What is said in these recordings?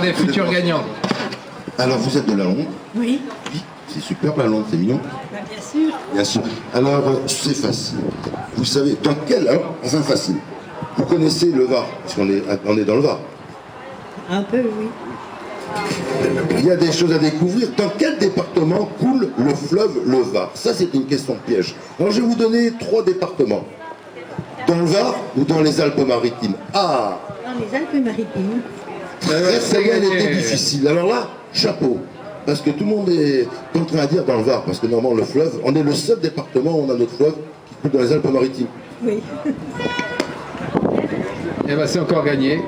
les futurs gagnants. Alors, vous êtes de la Londe? Oui. Oui, c'est super la Londe, c'est mignon. Bah, bien sûr. Bien sûr. Alors, c'est facile. Vous savez, dans quel... Alors, enfin facile. Vous connaissez le Var, parce qu'on est dans le Var. Un peu, oui. Il y a des choses à découvrir. Dans quel département coule le fleuve le Var? Ça, c'est une question piège. Alors, je vais vous donner 3 départements. Dans le Var ou dans les Alpes-Maritimes? Ah! Dans les Alpes-Maritimes. Celle-là, elle était difficile. Alors là, chapeau. Parce que tout le monde est contraint à dire dans le Var. Parce que normalement, le fleuve, on est le seul département où on a notre fleuve qui coule dans les Alpes-Maritimes. Oui. Et ben c'est encore gagné.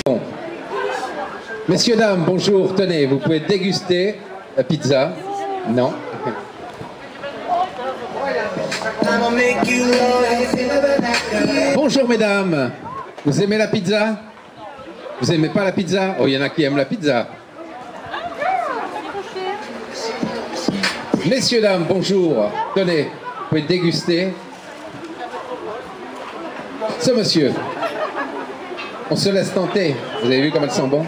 Bon. Messieurs, dames, bonjour. Tenez, vous pouvez déguster la pizza. Non. Bonjour mesdames, vous aimez la pizza? Vous aimez pas la pizza? Oh, il y en a qui aiment la pizza. Messieurs, dames, bonjour. Tenez, vous pouvez déguster. Ce monsieur, on se laisse tenter. Vous avez vu comme elles sont bonnes?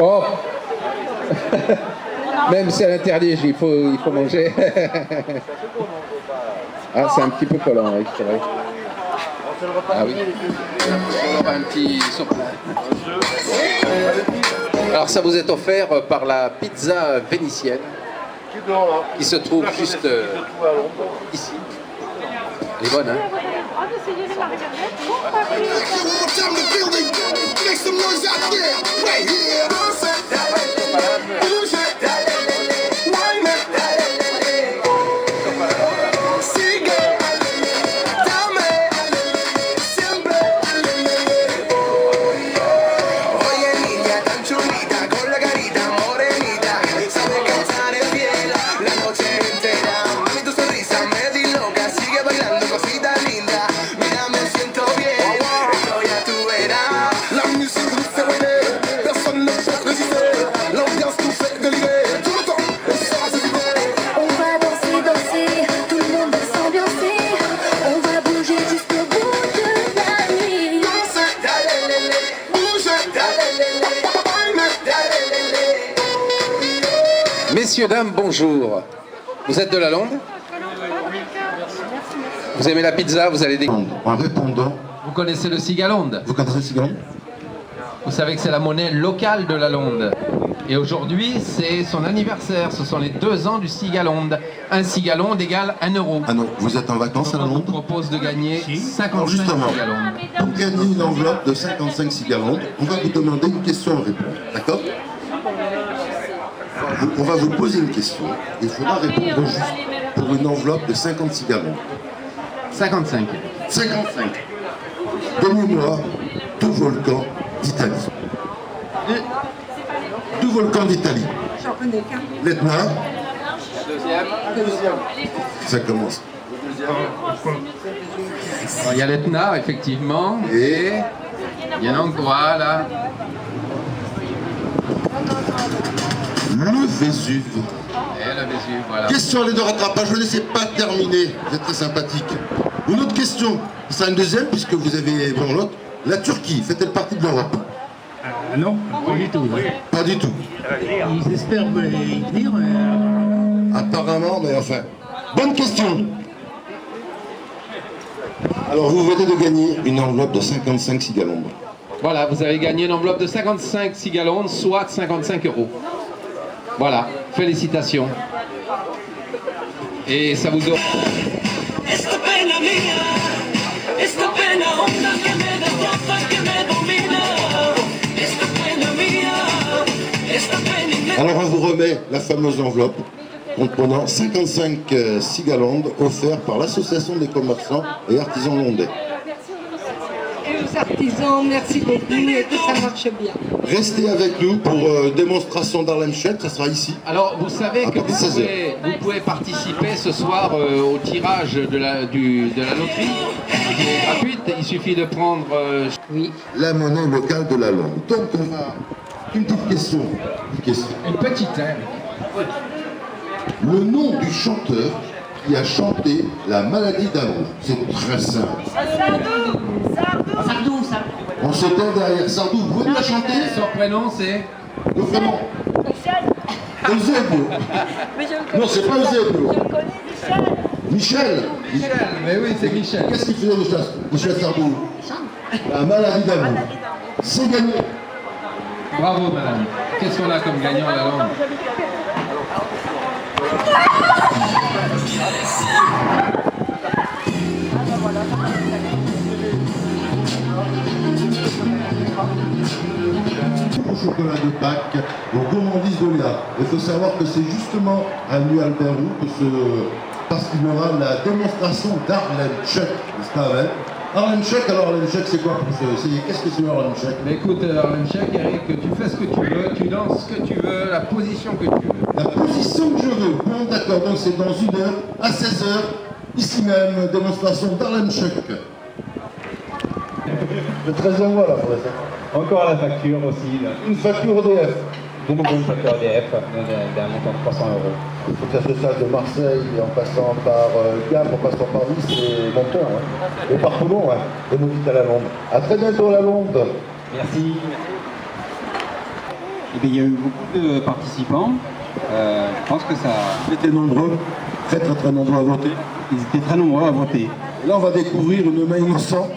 Oh. Même si elle interdit, il faut manger. Ah, c'est un petit peu collant, oui, c'est vrai. Ah oui. On aura un petit surprise. Alors ça vous est offert par la pizza vénitienne qui se trouve juste ici. Elle est bonne, hein? Messieurs, dames, bonjour. Vous êtes de la Londe? Vous aimez la pizza? Vous allez découvrir. En répondant... Vous connaissez le Cigalonde? Vous connaissez le Cigalonde? Vous savez que c'est la monnaie locale de la Londe. Et aujourd'hui, c'est son anniversaire. Ce sont les 2 ans du Cigalonde. Un Cigalonde égale 1 euro. Ah non, vous êtes en vacances à la On vous Londe? propose de gagner 55 Justement, Cigalondes. pour gagner une enveloppe de 55 Cigalondes, on va vous demander une question à répondre. D'accord? On va vous poser une question. Il faudra répondre juste pour une enveloppe de 50 Cigalondes. 55. 55. Donnez-moi 2 volcans d'Italie. 2 volcans d'Italie. J'en connais qu'un. L'Etna. Deuxième. Ça commence. Alors, il y a l'Etna, effectivement. Et il y en a encore, voilà. Le Vésuve. Et le Vésuve, voilà. Question allée de rattrapage, je ne laissais pas terminer. Vous êtes très sympathique. Une autre question. C'est une deuxième, puisque vous avez bon l'autre. La Turquie, fait-elle partie de l'Europe? Non, pas du tout. Pas du tout. Ils espèrent y venir. Apparemment, mais enfin. Bonne question. Alors, vous venez de gagner une enveloppe de 55 Cigalondes. Voilà, vous avez gagné une enveloppe de 55 Cigalondes, soit 55 euros. Voilà, félicitations. Et ça vous donne... Alors on vous remet la fameuse enveloppe comprenant 55 Cigalondes offerts par l'Association des commerçants et artisans londais. Et aux artisans, merci beaucoup et que ça marche bien. Restez avec nous pour démonstration d'Harlem Shake, ça sera ici. Alors, vous savez que partir de 16 heures. vous pouvez participer ce soir au tirage de la loterie, qui est gratuite, Il suffit de prendre... Oui. La monnaie locale de la langue. Donc on a une petite question. Une petite, hein. Le nom du chanteur qui a chanté La maladie d'amour. C'est très simple. Sardou. On se tend derrière Sardou. Vous pouvez la chanter? Son prénom, c'est... Le prénom Eusebio. Non, c'est pas Eusebio. Michel. Michel, mais oui, c'est Michel. Qu'est-ce qu'il faisait Michel Sardou? La maladie d'amour. C'est gagné. Bravo, madame. Qu'est-ce qu'on a comme gagnant à la langue? Au chocolat de Pâques, aux gourmandises de Léa. Il faut savoir que c'est justement à Nualberou que parce qu'il y aura la démonstration d'Harlem Shake, n'est-ce pas, ouais? Harlem Shake, alors Harlem Shake, c'est quoi? Qu'est-ce que c'est Harlem Shake? Mais écoute, Harlem Shake, Eric, tu fais ce que tu veux, tu danses ce que tu veux, la position que tu veux. La position que je veux. Bon, d'accord, donc c'est dans 1 heure, à 16 h, ici même, démonstration d'Harlem Shake. Le 13 mois là, pour ça. Encore la facture aussi. Là. Une facture EDF. De nouveau une facture EDF d'un montant de 300 €. Il faut que ça se fasse de Marseille en passant par Gap, en passant par Nice et Monteur, ouais. Et par Toulon, ouais. Et nous dites à la Londe. À très bientôt à la Londe. Merci. Eh bien, il y a eu beaucoup de participants. Je pense que ça... Ils étaient nombreux, très nombreux à voter. Ils étaient très nombreux à voter. Et là, on va découvrir une main innocente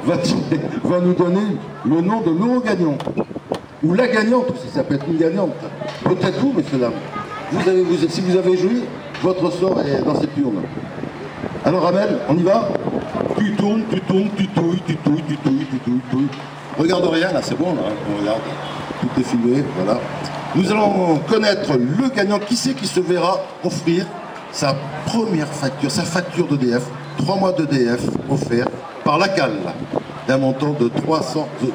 va nous donner le nom de l'euro gagnant. Ou la gagnante aussi, ça peut être une gagnante. Peut-être vous, messieurs, dames. Si vous avez joui, votre sort est dans cette urne. Alors, Amel, on y va? Tu tournes, tu touilles. Regarde rien, là, c'est bon, là, on regarde. Tout est filmé, voilà. Nous allons connaître le gagnant. Qui c'est qui se verra offrir sa première facture, sa facture d'EDF, 3 mois d'EDF offert par la CAL, d'un montant de 300 €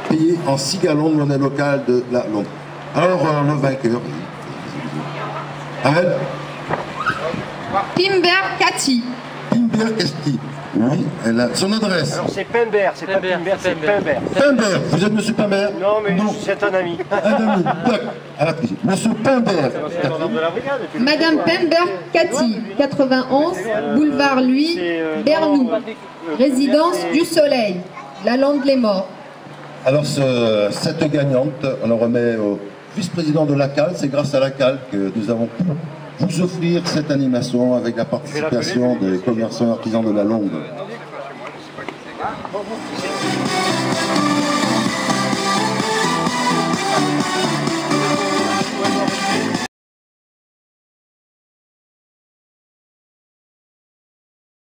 payé en 6 gallons de monnaie locale de la Londe. Alors, le vainqueur, Amel? Pimber Cathy. Pimber Cathy. Oui, elle a son adresse. Alors c'est Pimber, c'est pas Pimber, c'est Pimber. Pimber, vous êtes monsieur Pimber? Non, mais c'est un ami. Un ami, d'accord. Monsieur Pimber. Madame Pimber Cathy, 91, boulevard Louis, Bernoux. Résidence du Soleil, la Lande-les-Morts. Alors, cette gagnante, on le remet au vice-président de la CAL. C'est grâce à la CAL que nous avons pu vous offrir cette animation avec la participation des commerçants artisans de la Londe.